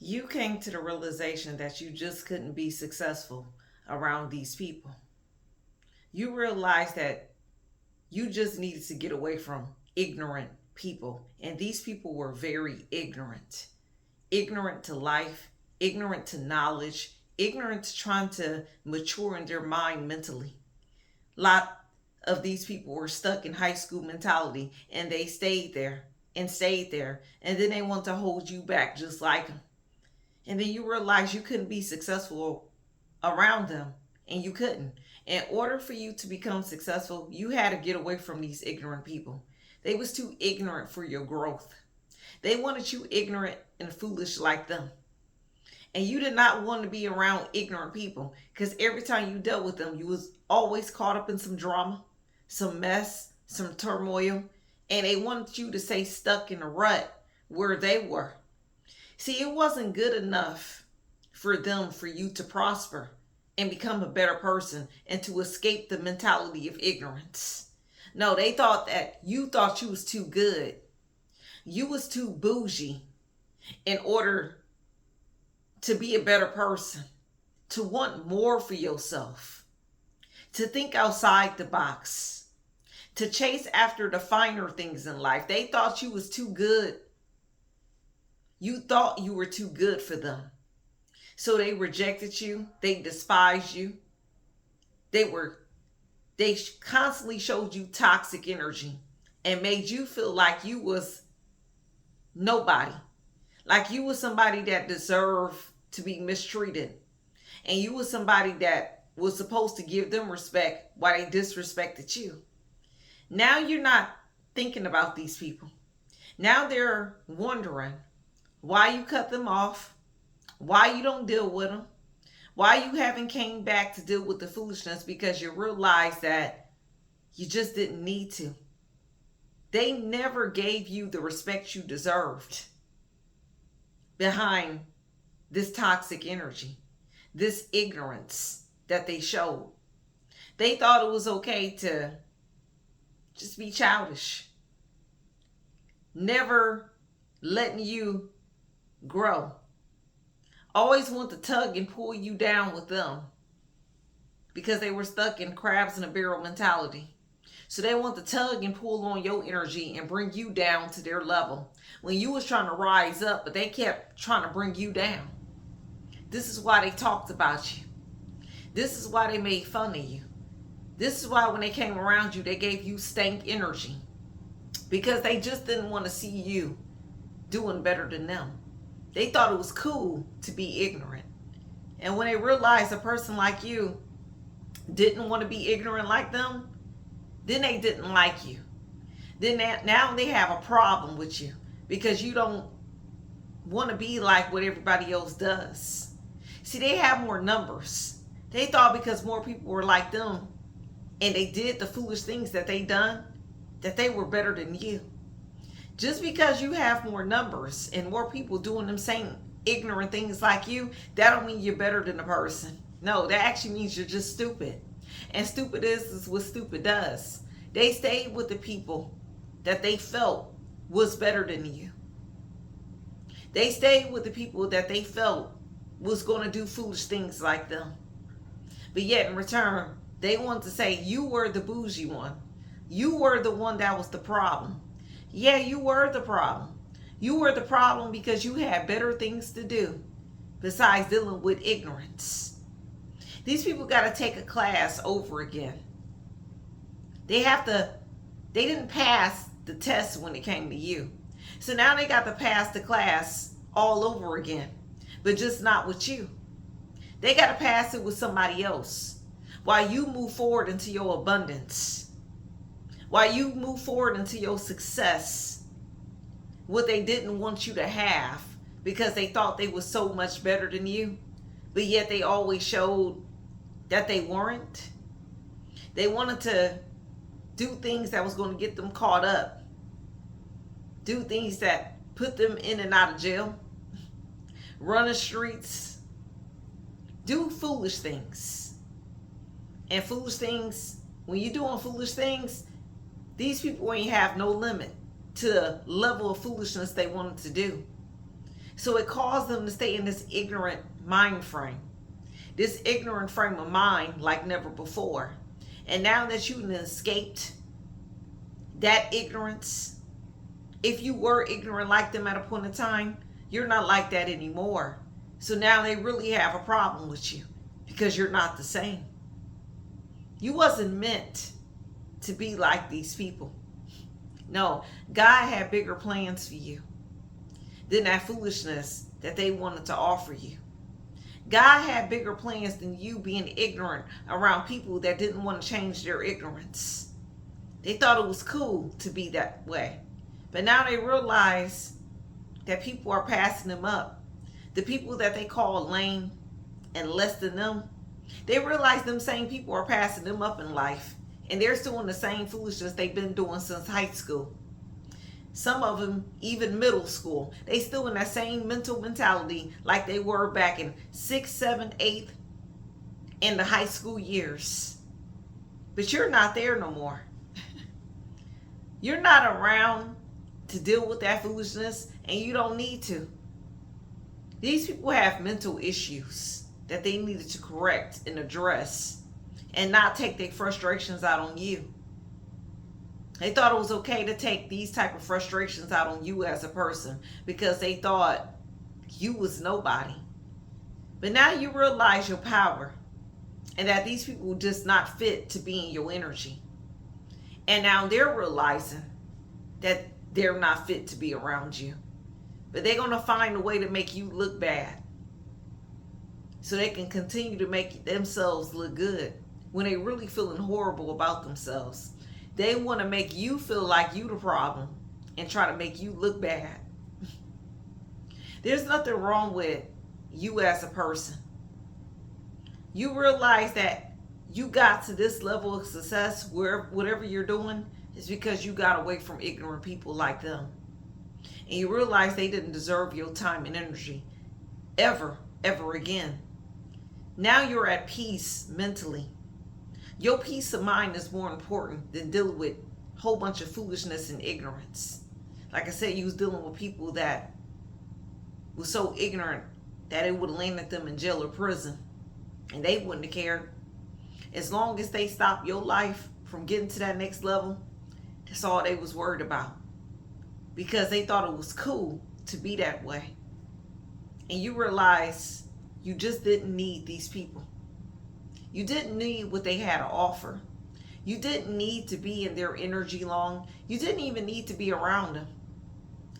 You came to the realization that you just couldn't be successful around these people. You realized that you just needed to get away from ignorant people. And these people were very ignorant. Ignorant to life, ignorant to knowledge, ignorant to trying to mature in their mind mentally. A lot of these people were stuck in high school mentality and they stayed there and stayed there. And then they want to hold you back just like them. And then you realize you couldn't be successful around them, and you couldn't. In order for you to become successful, you had to get away from these ignorant people. They was too ignorant for your growth. They wanted you ignorant and foolish like them. And you did not want to be around ignorant people, because every time you dealt with them, you was always caught up in some drama, some mess, some turmoil, and they wanted you to stay stuck in a rut where they were. See, it wasn't good enough for them for you to prosper and become a better person and to escape the mentality of ignorance. No, they thought that you thought you was too good. You was too bougie in order to be a better person, to want more for yourself, to think outside the box, to chase after the finer things in life. They thought you was too good. You thought you were too good for them. So they rejected you. They despised you. They constantly showed you toxic energy and made you feel like you was nobody. Like you was somebody that deserved to be mistreated. And you was somebody that was supposed to give them respect while they disrespected you. Now you're not thinking about these people. Now they're wondering why you cut them off, why you don't deal with them, why you haven't came back to deal with the foolishness, because you realize that you just didn't need to. They never gave you the respect you deserved behind this toxic energy, this ignorance that they showed. They thought it was okay to just be childish, never letting you grow. Always want to tug and pull you down with them because they were stuck in crabs in a barrel mentality. So they want to tug and pull on your energy and bring you down to their level when you was trying to rise up, but they kept trying to bring you down. This is why they talked about you. This is why they made fun of you. This is why when they came around you, they gave you stank energy, because they just didn't want to see you doing better than them. They thought it was cool to be ignorant. And when they realized a person like you didn't want to be ignorant like them, then they didn't like you. Then now they have a problem with you because you don't want to be like what everybody else does. See, they have more numbers. They thought because more people were like them and they did the foolish things that they done, that they were better than you. Just because you have more numbers and more people doing them same ignorant things like you, that don't mean you're better than a person. No, that actually means you're just stupid. And stupid is what stupid does. They stayed with the people that they felt was better than you. They stayed with the people that they felt was going to do foolish things like them. But yet in return, they want to say you were the bougie one. You were the one that was the problem. Yeah, you were the problem. You were the problem because you had better things to do besides dealing with ignorance. These people got to take a class over again. They didn't pass the test when it came to you. So now they got to pass the class all over again, but just not with you. They got to pass it with somebody else while you move forward into your abundance. While you move forward into your success, what they didn't want you to have because they thought they were so much better than you, but yet they always showed that they weren't. They wanted to do things that was going to get them caught up, do things that put them in and out of jail, run the streets, do foolish things. And foolish things, when you're doing foolish things, these people ain't have no limit to the level of foolishness they wanted to do. So it caused them to stay in this ignorant mind frame, this ignorant frame of mind like never before. And now that you've escaped that ignorance, if you were ignorant like them at a point in time, you're not like that anymore. So now they really have a problem with you because you're not the same. You wasn't meant to be like these people. No, God had bigger plans for you than that foolishness that they wanted to offer you. God had bigger plans than you being ignorant around people that didn't want to change their ignorance. They thought it was cool to be that way. But now they realize that people are passing them up. The people that they call lame and less than them, they realize them same people are passing them up in life. And they're still in the same foolishness they've been doing since high school. Some of them even middle school. They still in that same mental mentality like they were back in 6th, 7th, 8th, in the high school years. But you're not there no more. You're not around to deal with that foolishness, and you don't need to. These people have mental issues that they needed to correct and address and not take their frustrations out on you. They thought it was okay to take these type of frustrations out on you as a person because they thought you was nobody. But now you realize your power and that these people just not fit to be in your energy. And now they're realizing that they're not fit to be around you. But they're going to find a way to make you look bad so they can continue to make themselves look good when they really feeling horrible about themselves. They want to make you feel like you the problem and try to make you look bad. There's nothing wrong with you as a person. You realize that you got to this level of success where whatever you're doing is because you got away from ignorant people like them. And you realize they didn't deserve your time and energy ever again. Now you're at peace mentally. Your peace of mind is more important than dealing with a whole bunch of foolishness and ignorance. Like I said, you was dealing with people that were so ignorant that it would have landed them in jail or prison. And they wouldn't have cared. As long as they stopped your life from getting to that next level, that's all they was worried about. Because they thought it was cool to be that way. And you realize you just didn't need these people. You didn't need what they had to offer. You didn't need to be in their energy long. You didn't even need to be around them.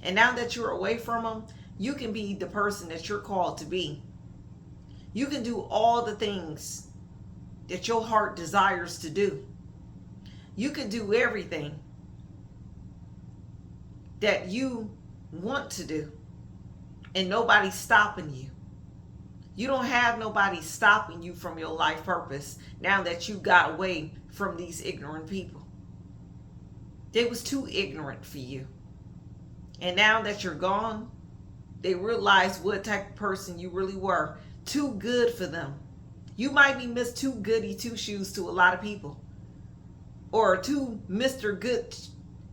And now that you're away from them, you can be the person that you're called to be. You can do all the things that your heart desires to do. You can do everything that you want to do. And nobody's stopping you. You don't have nobody stopping you from your life purpose now that you got away from these ignorant people. They was too ignorant for you. And now that you're gone, they realize what type of person you really were. Too good for them. You might be Miss Too Goody Two Shoes to a lot of people. Or too Mr. Good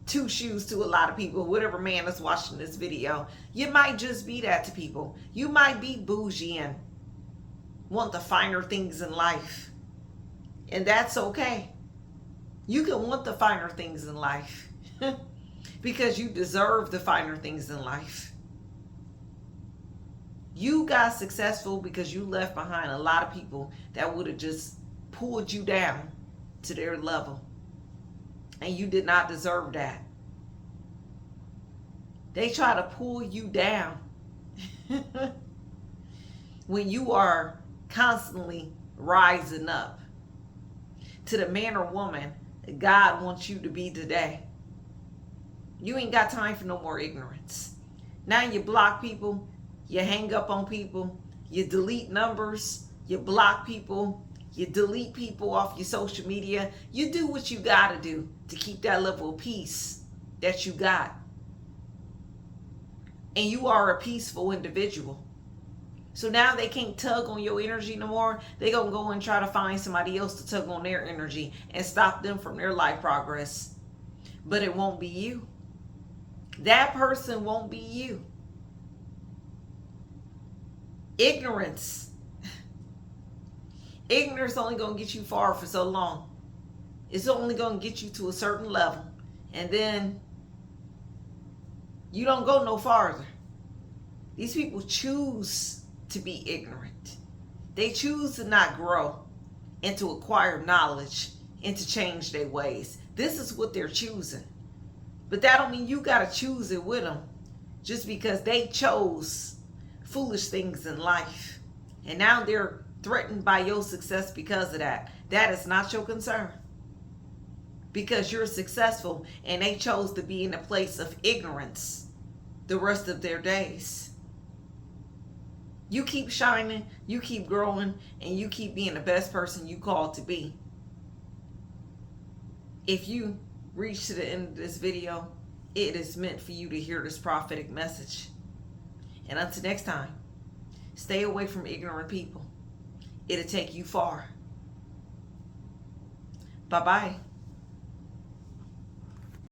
Two Shoes to a lot of people, whatever man is watching this video. You might just be that to people. You might be bougie and want the finer things in life. And that's okay. You can want the finer things in life because you deserve the finer things in life. You got successful because you left behind a lot of people that would have just pulled you down to their level. And you did not deserve that. They try to pull you down when you are constantly rising up to the man or woman that God wants you to be today. You ain't got time for no more ignorance. Now you block people, you hang up on people, you delete numbers, you block people, you delete people off your social media. You do what you got to do to keep that level of peace that you got. And you are a peaceful individual. So now they can't tug on your energy no more. They're going to go and try to find somebody else to tug on their energy and stop them from their life progress. But it won't be you. That person won't be you. Ignorance. Ignorance is only going to get you far for so long. It's only going to get you to a certain level. And then you don't go no farther. These people choose to be ignorant. They choose to not grow and to acquire knowledge and to change their ways. This is what they're choosing. But that don't mean you got to choose it with them just because they chose foolish things in life. And now they're threatened by your success because of that. That is not your concern. Because you're successful and they chose to be in a place of ignorance the rest of their days. You keep shining, you keep growing, and you keep being the best person you called to be. If you reach to the end of this video, it is meant for you to hear this prophetic message. And until next time, stay away from ignorant people. It'll take you far. Bye-bye.